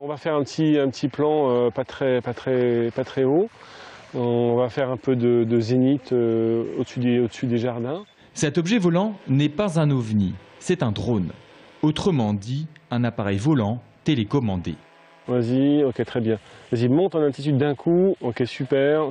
On va faire un petit plan pas très haut. On va faire un peu de zénith au-dessus des jardins. Cet objet volant n'est pas un ovni, c'est un drone. Autrement dit, un appareil volant télécommandé. Vas-y, ok, très bien. Vas-y, monte en altitude d'un coup. Ok, super,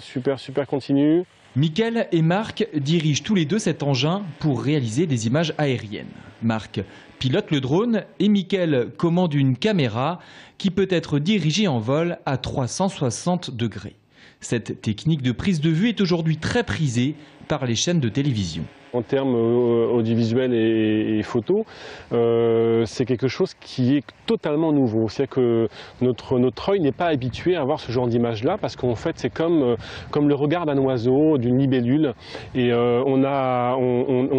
continue. Mickaël et Marc dirigent tous les deux cet engin pour réaliser des images aériennes. Marc pilote le drone et Mickaël commande une caméra qui peut être dirigée en vol à 360 degrés. Cette technique de prise de vue est aujourd'hui très prisée par les chaînes de télévision. En termes audiovisuels et photos, c'est quelque chose qui est totalement nouveau. C'est-à-dire que notre œil n'est pas habitué à voir ce genre d'image-là, parce qu'en fait c'est comme le regard d'un oiseau, d'une libellule, et on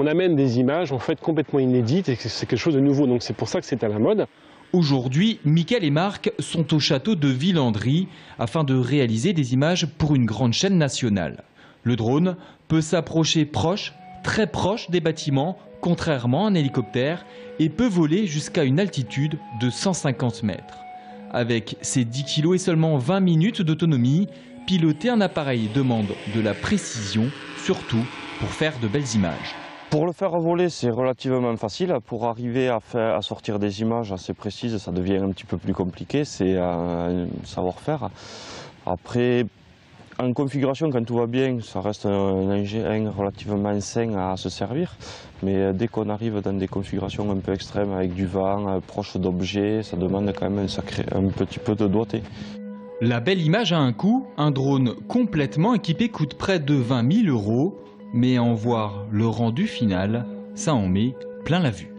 amène des images en fait complètement inédites, et c'est quelque chose de nouveau. Donc c'est pour ça que c'est à la mode. Aujourd'hui, Mickaël et Marc sont au château de Villandry afin de réaliser des images pour une grande chaîne nationale. Le drone peut s'approcher très proche des bâtiments, contrairement à un hélicoptère, et peut voler jusqu'à une altitude de 150 mètres. Avec ses 10 kg et seulement 20 minutes d'autonomie, piloter un appareil demande de la précision, surtout pour faire de belles images. Pour le faire voler, c'est relativement facile. Pour arriver à sortir des images assez précises, ça devient un petit peu plus compliqué. C'est un savoir-faire. Après, en configuration, quand tout va bien, ça reste un engin relativement sain à se servir. Mais dès qu'on arrive dans des configurations un peu extrêmes, avec du vent, proche d'objets, ça demande quand même un petit peu de doigté. La belle image a un coût. Un drone complètement équipé coûte près de 20 000 €. Mais en voir le rendu final, ça en met plein la vue.